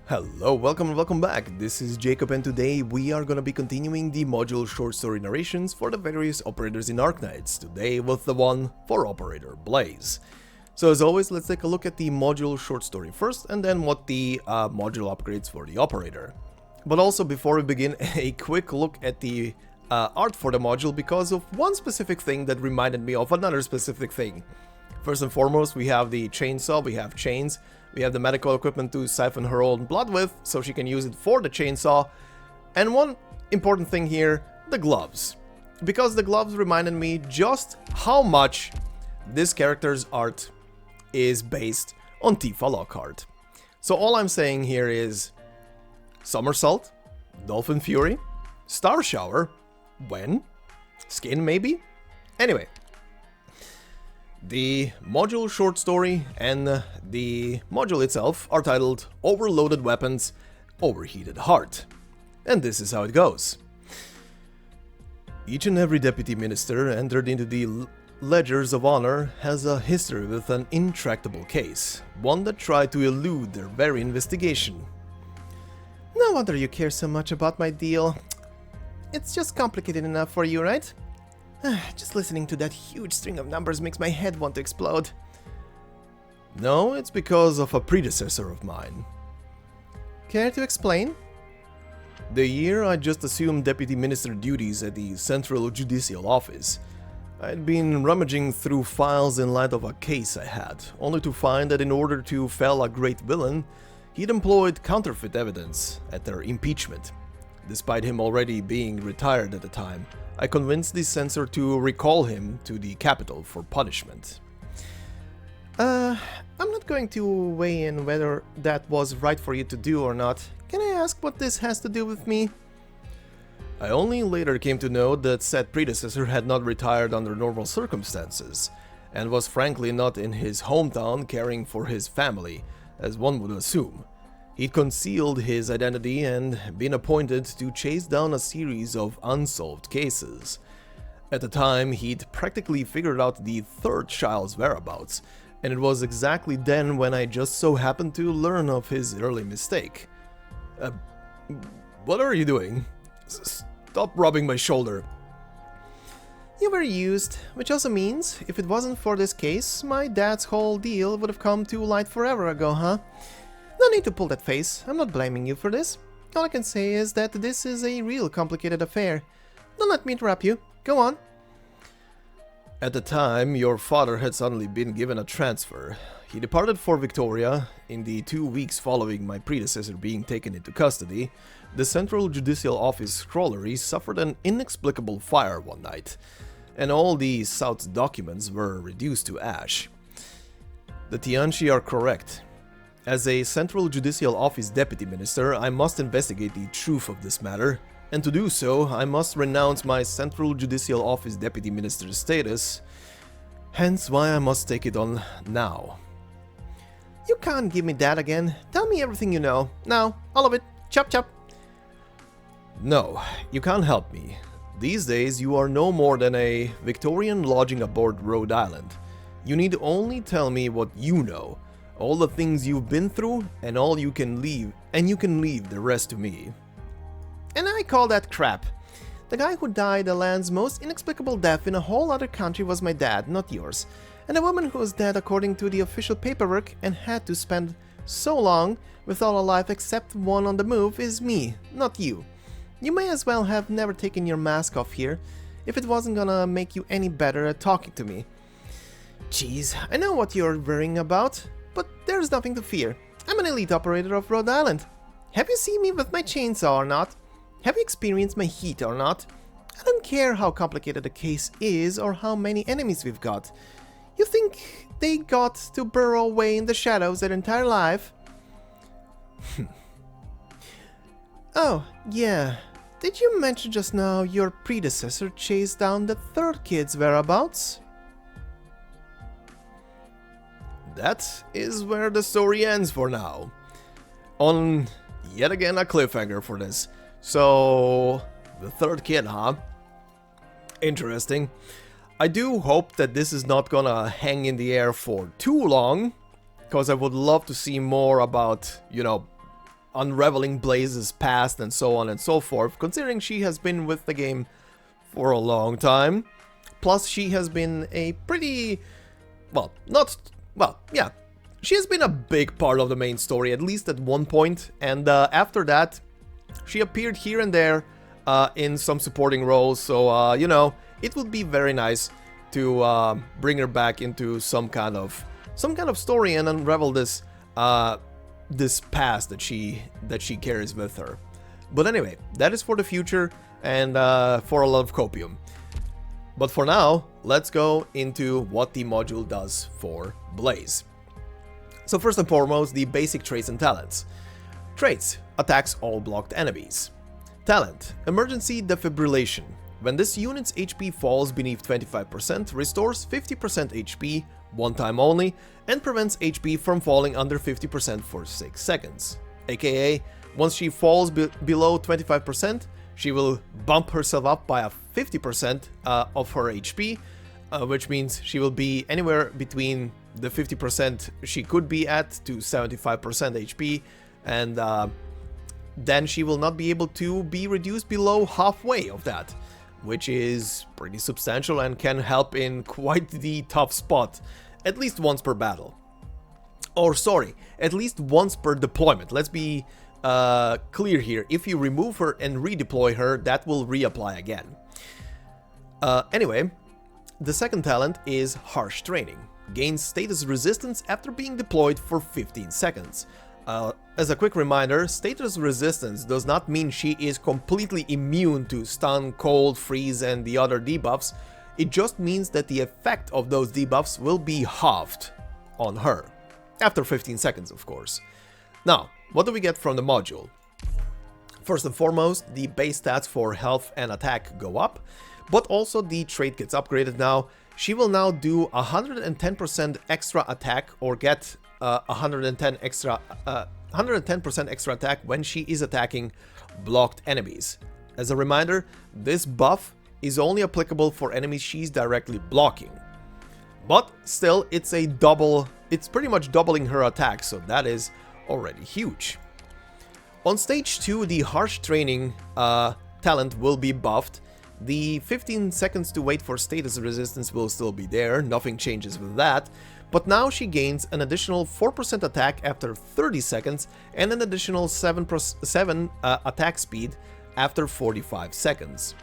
Hello, welcome back. This is Jacob and today we are gonna be continuing the module short story narrations for the various operators in Arknights, today with the one for Operator Blaze. So as always, let's take a look at the module short story first and then what the module upgrades for the operator. But also before we begin, a quick look at the art for the module because of one specific thing that reminded me of another specific thing. First and foremost, we have the chainsaw, we have chains, we have the medical equipment to siphon her own blood with, so she can use it for the chainsaw. And one important thing here, the gloves. Because the gloves reminded me just how much this character's art is based on Tifa Lockhart. So all I'm saying here is Somersault, Dolphin Fury, Star Shower, when? Skin maybe? Anyway. The module short story and the module itself are titled Overloaded Weapons, Overheated Heart. And this is how it goes. Each and every deputy minister entered into the ledgers of honor has a history with an intractable case, one that tried to elude their very investigation. No wonder you care so much about my deal. It's just complicated enough for you, right? Just listening to that huge string of numbers makes my head want to explode. No, it's because of a predecessor of mine. Care to explain? The year I just assumed deputy minister duties at the Central Judicial Office, I'd been rummaging through files in light of a case I had, only to find that in order to fell a great villain, he'd employed counterfeit evidence at their impeachment. Despite him already being retired at the time, I convinced the censor to recall him to the capital for punishment. I'm not going to weigh in whether that was right for you to do or not. Can I ask what this has to do with me? I only later came to know that said predecessor had not retired under normal circumstances, and was frankly not in his hometown caring for his family, as one would assume. He'd concealed his identity and been appointed to chase down a series of unsolved cases. At the time, he'd practically figured out the third child's whereabouts, and it was exactly then when I just so happened to learn of his early mistake. What are you doing? Stop rubbing my shoulder. You were used, which also means, if it wasn't for this case, my dad's whole deal would have come to light forever ago, huh? No need to pull that face, I'm not blaming you for this. All I can say is that this is a real complicated affair. Don't let me interrupt you, go on. At the time, your father had suddenly been given a transfer. He departed for Victoria. In the 2 weeks following my predecessor being taken into custody, the Central Judicial Office scrollery suffered an inexplicable fire one night, and all the South's documents were reduced to ash. The Tianchi are correct. As a Central Judicial Office Deputy Minister, I must investigate the truth of this matter, and to do so, I must renounce my Central Judicial Office Deputy Minister's status, hence why I must take it on now. You can't give me that again. Tell me everything you know. Now, all of it. Chop chop. No, you can't help me. These days, you are no more than a Victorian lodging aboard Rhode Island. You need only tell me what you know. All the things you've been through, and all you can leave, and you can leave the rest to me. And I call that crap. The guy who died the land's most inexplicable death in a whole other country was my dad, not yours. And the woman who was dead according to the official paperwork and had to spend so long without a life except one on the move is me, not you. You may as well have never taken your mask off here, if it wasn't gonna make you any better at talking to me. Jeez, I know what you're worrying about. But there's nothing to fear. I'm an elite operator of Rhode Island. Have you seen me with my chainsaw or not? Have you experienced my heat or not? I don't care how complicated the case is or how many enemies we've got. You think they got to burrow away in the shadows their entire life? Oh, yeah. Did you mention just now your predecessor chased down the third kid's whereabouts? That is where the story ends for now. On yet again a cliffhanger for this. So, the third kid, huh? Interesting. I do hope that this is not gonna hang in the air for too long, because I would love to see more about, you know, unraveling Blaze's past and so on and so forth, considering she has been with the game for a long time. Plus, she has been a pretty, well, yeah, she has been a big part of the main story, at least at one point, and after that, she appeared here and there in some supporting roles, so, you know, it would be very nice to bring her back into some kind of story and unravel this this past that she carries with her. But anyway, that is for the future and for a lot of copium. But for now, let's go into what the module does for Blaze. So first and foremost, the basic traits and talents. Traits: attacks all blocked enemies. Talent: emergency defibrillation. When this unit's HP falls beneath 25%, restores 50% HP, one time only, and prevents HP from falling under 50% for 6 seconds. AKA, once she falls below 25%, she will bump herself up by a 50% of her HP, which means she will be anywhere between the 50% she could be at to 75% HP, and then she will not be able to be reduced below halfway of that, which is pretty substantial and can help in quite the tough spot, at least once per battle. Or sorry, at least once per deployment. Let's be clear here. If you remove her and redeploy her, that will reapply again. Anyway, the second talent is Harsh Training. Gains status resistance after being deployed for 15 seconds. As a quick reminder, status resistance does not mean she is completely immune to stun, cold, freeze and the other debuffs. It just means that the effect of those debuffs will be halved on her. After 15 seconds, of course. Now, what do we get from the module? First and foremost, the base stats for health and attack go up, but also the trait gets upgraded now. She will now do 110% extra attack, or get 110% extra attack when she is attacking blocked enemies. As a reminder, this buff is only applicable for enemies she's directly blocking. But still, it's pretty much doubling her attack, so that is already huge. On stage 2, the Harsh Training talent will be buffed. The 15 seconds to wait for status resistance will still be there, nothing changes with that. But now she gains an additional 4% attack after 30 seconds and an additional 7 attack speed after 45 seconds.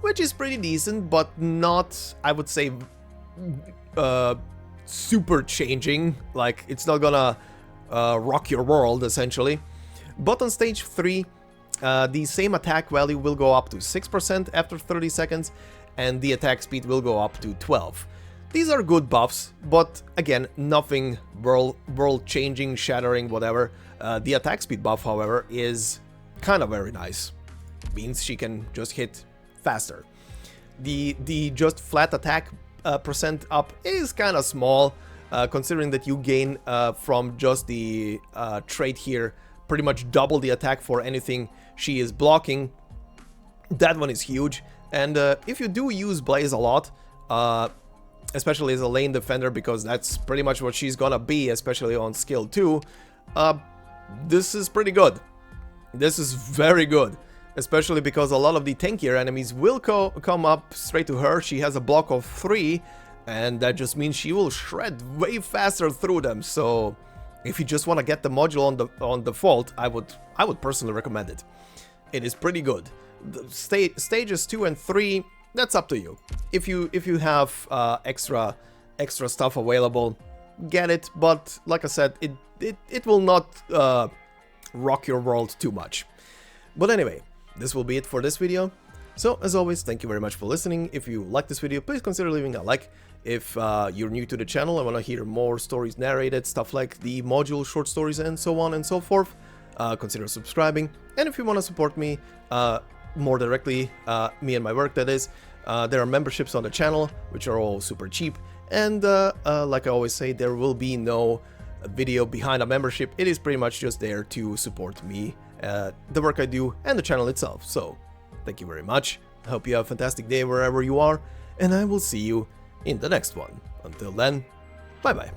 Which is pretty decent, but not, I would say, super changing. Like, it's not gonna rock your world, essentially. But on stage 3, the same attack value will go up to 6% after 30 seconds, and the attack speed will go up to 12. These are good buffs, but again, nothing world-changing, shattering, whatever. The attack speed buff, however, is kind of very nice. Means she can just hit faster. The just flat attack percent up is kind of small, considering that you gain from just the trait here pretty much double the attack for anything she is blocking. That one is huge, and if you do use Blaze a lot, especially as a lane defender, because that's pretty much what she's gonna be, especially on skill 2, this is pretty good. This is very good, especially because a lot of the tankier enemies will come up straight to her. She has a block of 3, and that just means she will shred way faster through them. So if you just want to get the module on default, I would personally recommend it. It is pretty good. The stages 2 and 3, that's up to you. If you have extra stuff available, get it. But like I said, it will not rock your world too much. But anyway, this will be it for this video. So as always, thank you very much for listening. If you like this video, please consider leaving a like. If you're new to the channel and want to hear more stories narrated, stuff like the module short stories and so on and so forth, consider subscribing. And if you want to support me more directly, me and my work, that is, there are memberships on the channel, which are all super cheap. And like I always say, there will be no video behind a membership. It is pretty much just there to support me, the work I do, and the channel itself. So thank you very much. I hope you have a fantastic day wherever you are, and I will see you in the next one. Until then, bye bye.